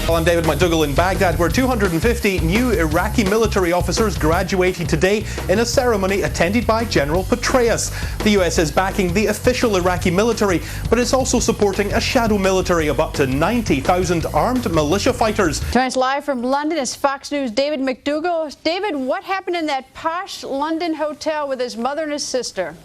Well, I'm David McDougall in Baghdad, where 250 new Iraqi military officers graduated today in a ceremony attended by General Petraeus. The US is backing the official Iraqi military, but it's also supporting a shadow military of up to 90,000 armed militia fighters. Joins us live from London is Fox News' David McDougall. David, what happened in that posh London hotel with his mother and his sister?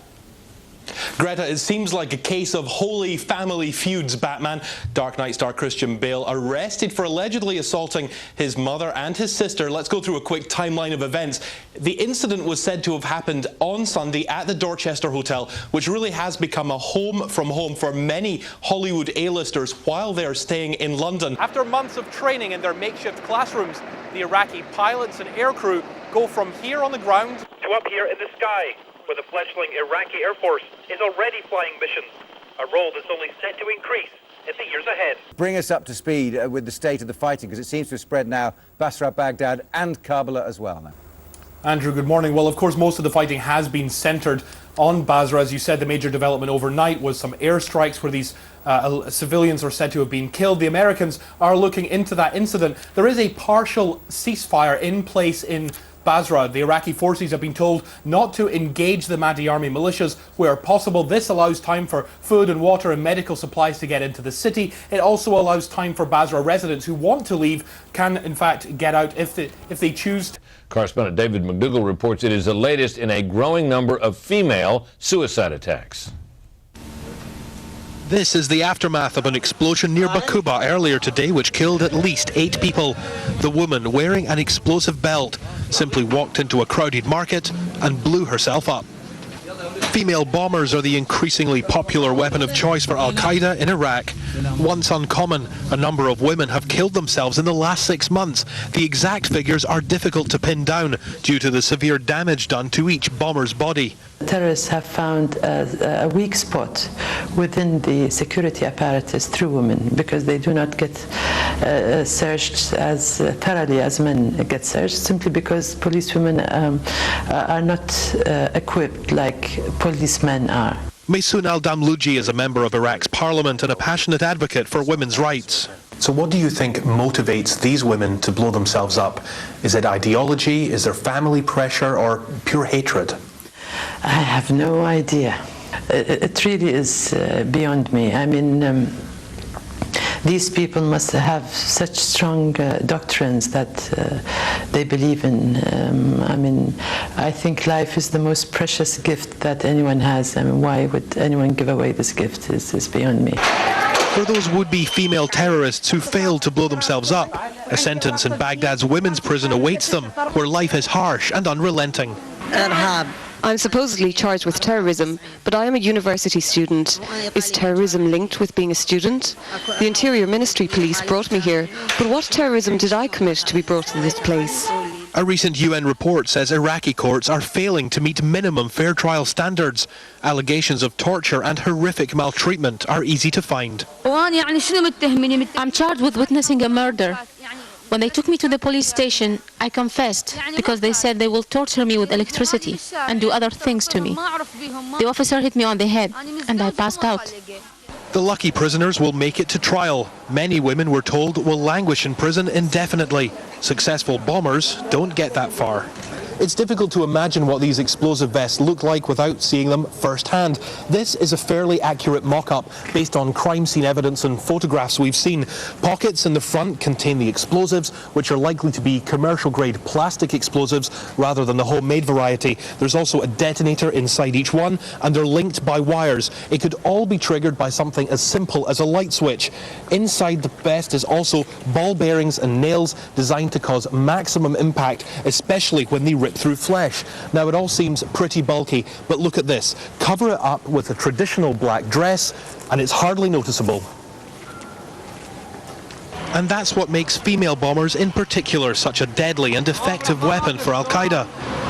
Greta, it seems like a case of holy family feuds, Batman. Dark Knight star Christian Bale arrested for allegedly assaulting his mother and his sister. Let's go through a quick timeline of events. The incident was said to have happened on Sunday at the Dorchester Hotel, which really has become a home from home for many Hollywood A-listers while they're staying in London. After months of training in their makeshift classrooms, the Iraqi pilots and aircrew go from here on the ground to up here in the sky, where the fledgling Iraqi Air Force is already flying missions, a role that's only set to increase in the years ahead. Bring us up to speed with the state of the fighting, because it seems to have spread now, Basra, Baghdad and Kabul as well now. Andrew, good morning. Well, of course, most of the fighting has been centred on Basra. As you said, the major development overnight was some airstrikes where these civilians are said to have been killed. The Americans are looking into that incident. There is a partial ceasefire in place in Basra. The Iraqi forces have been told not to engage the Mahdi army militias where possible. This allows time for food and water and medical supplies to get into the city. It also allows time for Basra residents who want to leave can in fact get out if they choose. Correspondent David McDougall reports it is the latest in a growing number of female suicide attacks. This is the aftermath of an explosion near Bakuba earlier today which killed at least 8 people. The woman, wearing an explosive belt, simply walked into a crowded market and blew herself up. Female bombers are the increasingly popular weapon of choice for Al-Qaeda in Iraq. Once uncommon, a number of women have killed themselves in the last 6 months. The exact figures are difficult to pin down due to the severe damage done to each bomber's body. Terrorists have found a weak spot within the security apparatus through women, because they do not get searched as thoroughly as men get searched, simply because policewomen are not equipped like policemen are. Maysoon al-Damluji is a member of Iraq's parliament and a passionate advocate for women's rights. So what do you think motivates these women to blow themselves up? Is it ideology? Is there family pressure or pure hatred? I have no idea. It really is beyond me. I mean, these people must have such strong doctrines that they believe in. I mean, I think life is the most precious gift that anyone has. I mean, why would anyone give away this gift is beyond me. For those would-be female terrorists who failed to blow themselves up, a sentence in Baghdad's women's prison awaits them, where life is harsh and unrelenting. I'm supposedly charged with terrorism, but I am a university student. Is terrorism linked with being a student? The Interior Ministry police brought me here, but what terrorism did I commit to be brought to this place? A recent UN report says Iraqi courts are failing to meet minimum fair trial standards. Allegations of torture and horrific maltreatment are easy to find. I'm charged with witnessing a murder. When they took me to the police station, I confessed because they said they will torture me with electricity and do other things to me. The officer hit me on the head and I passed out. The lucky prisoners will make it to trial. Many women, we're told, will languish in prison indefinitely. Successful bombers don't get that far. It's difficult to imagine what these explosive vests look like without seeing them firsthand. This is a fairly accurate mock-up based on crime scene evidence and photographs we've seen. Pockets in the front contain the explosives, which are likely to be commercial-grade plastic explosives rather than the homemade variety. There's also a detonator inside each one, and they're linked by wires. It could all be triggered by something as simple as a light switch. Inside the vest is also ball bearings and nails designed to cause maximum impact, especially when they rip through flesh. Now, it all seems pretty bulky, but look at this. Cover it up with a traditional black dress and it's hardly noticeable. And that's what makes female bombers in particular such a deadly and effective weapon for Al-Qaeda.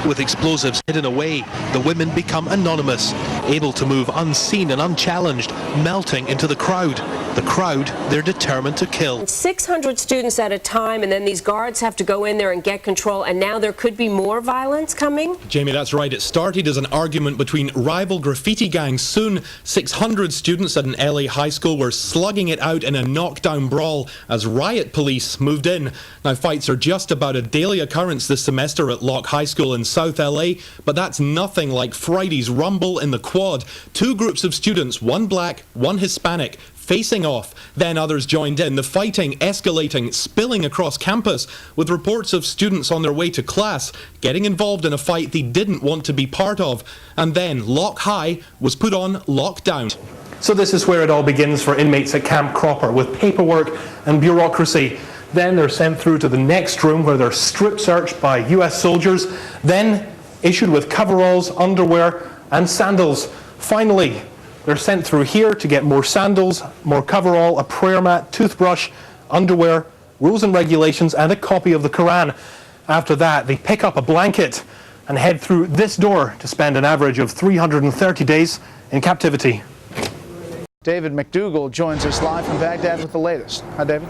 With explosives hidden away, the women become anonymous, able to move unseen and unchallenged, melting into the crowd. The crowd they're determined to kill. 600 students at a time, and then these guards have to go in there and get control, and now there could be more violence coming? Jamie, that's right. It started as an argument between rival graffiti gangs. Soon, 600 students at an LA high school were slugging it out in a knockdown brawl as riot police moved in. Now, fights are just about a daily occurrence this semester at Locke High School in South LA, but that's nothing like Friday's rumble in the Quad. Two groups of students, one black, one Hispanic, facing off. Then others joined in, the fighting escalating, spilling across campus, with reports of students on their way to class getting involved in a fight they didn't want to be part of. And then Locke High was put on lockdown. So this is where it all begins for inmates at Camp Cropper, with paperwork and bureaucracy. Then they're sent through to the next room where they're strip searched by US soldiers, then issued with coveralls, underwear and sandals. Finally, they're sent through here to get more sandals, more coverall, a prayer mat, toothbrush, underwear, rules and regulations, and a copy of the Quran. After that, they pick up a blanket and head through this door to spend an average of 330 days in captivity. David McDougall joins us live from Baghdad with the latest. Hi, David.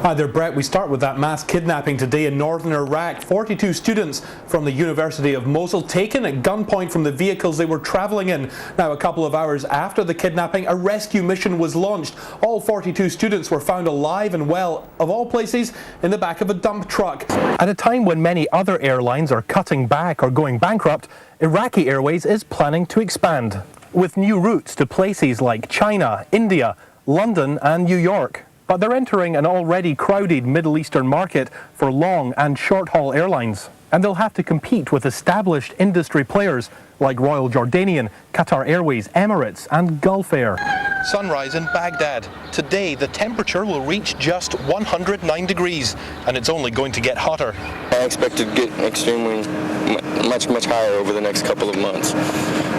Hi there, Brett. We start with that mass kidnapping today in northern Iraq. 42 students from the University of Mosul taken at gunpoint from the vehicles they were traveling in. Now, a couple of hours after the kidnapping, a rescue mission was launched. All 42 students were found alive and well, of all places, in the back of a dump truck. At a time when many other airlines are cutting back or going bankrupt, Iraqi Airways is planning to expand, with new routes to places like China, India, London and New York. But they're entering an already crowded Middle Eastern market for long and short-haul airlines. And they'll have to compete with established industry players like Royal Jordanian, Qatar Airways, Emirates and Gulf Air. Sunrise in Baghdad. Today, the temperature will reach just 109 degrees, and it's only going to get hotter. I expect to get extremely much higher over the next couple of months.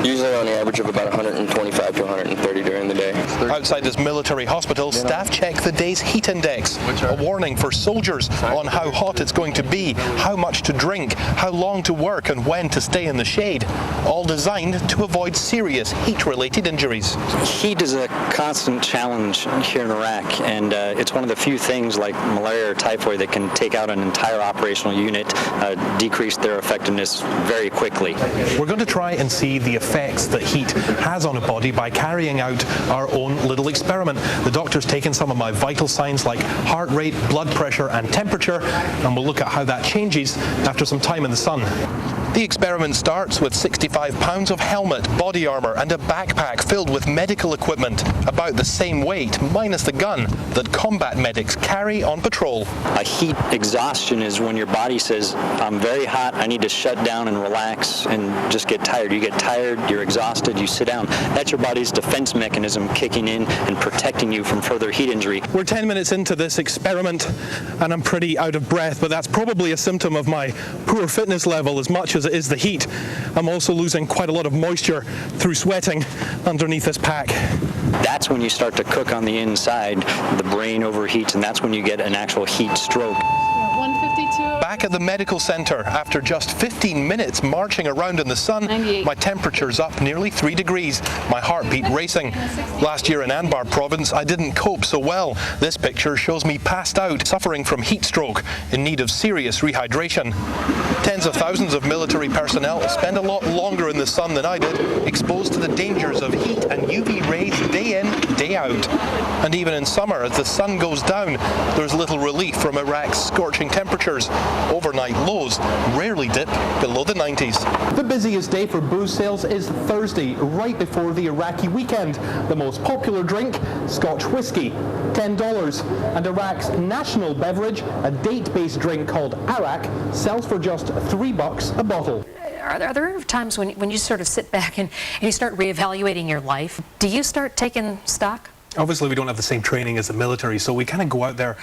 Usually on the average of about 125 to 130 during the day. Outside this military hospital, staff check the day's heat index, a warning for soldiers on how hot it's going to be, how much to drink, how long to work and when to stay in the shade, all designed to avoid serious heat-related injuries. Heat is a constant challenge here in Iraq, and it's one of the few things like malaria or typhoid that can take out an entire operational unit, decrease their effectiveness very quickly. We're going to try and see the effects that heat has on a body by carrying out our own little experiment. The doctor's taken some of my vital signs like heart rate, blood pressure and temperature, and we'll look at how that changes after some time in the sun. The experiment starts with 65 pounds of helmet, body armor and a backpack filled with medical equipment, about the same weight, minus the gun, that combat medics carry on patrol. A heat exhaustion is when your body says, I'm very hot, I need to shut down and relax and just get tired. You get tired, you're exhausted, you sit down. That's your body's defense mechanism kicking in and protecting you from further heat injury. We're 10 minutes into this experiment and I'm pretty out of breath, but that's probably a symptom of my poor fitness level as much as it is the heat. I'm also losing quite a lot of moisture through sweating underneath this pack. That's when you start to cook on the inside, the brain overheats, and that's when you get an actual heat stroke. Back at the medical center, after just 15 minutes marching around in the sun, 98. my temperature's up nearly 3 degrees, my heartbeat racing. Last year in Anbar province, I didn't cope so well. This picture shows me passed out, suffering from heat stroke, in need of serious rehydration. Tens of thousands of military personnel spend a lot longer in the sun than I did, exposed to the dangers of heat and UV rays day in, day out. And even in summer, as the sun goes down, there's little relief from Iraq's scorching temperatures. Overnight lows rarely dip below the 90s. The busiest day for booze sales is Thursday, right before the Iraqi weekend. The most popular drink, Scotch whiskey, $10. And Iraq's national beverage, a date-based drink called arak, sells for just $3 a bottle. Are there times when you sort of sit back and you start reevaluating your life? Do you start taking stock? Obviously, we don't have the same training as the military, so we kind of go out there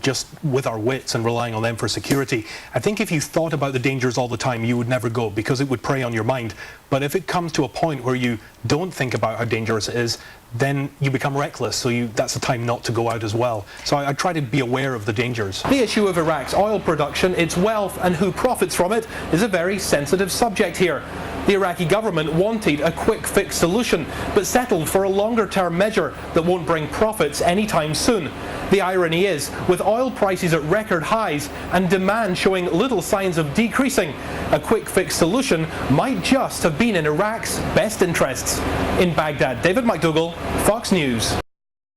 just with our wits and relying on them for security. I think if you thought about the dangers all the time, you would never go because it would prey on your mind. But if it comes to a point where you don't think about how dangerous it is, then you become reckless, so that's the time not to go out as well. So I try to be aware of the dangers. The issue of Iraq's oil production, its wealth and who profits from it is a very sensitive subject here. The Iraqi government wanted a quick fix solution, but settled for a longer-term measure that won't bring profits anytime soon. The irony is, with oil prices at record highs and demand showing little signs of decreasing, a quick fix solution might just have been in Iraq's best interests. In Baghdad, David McDougall, Fox News.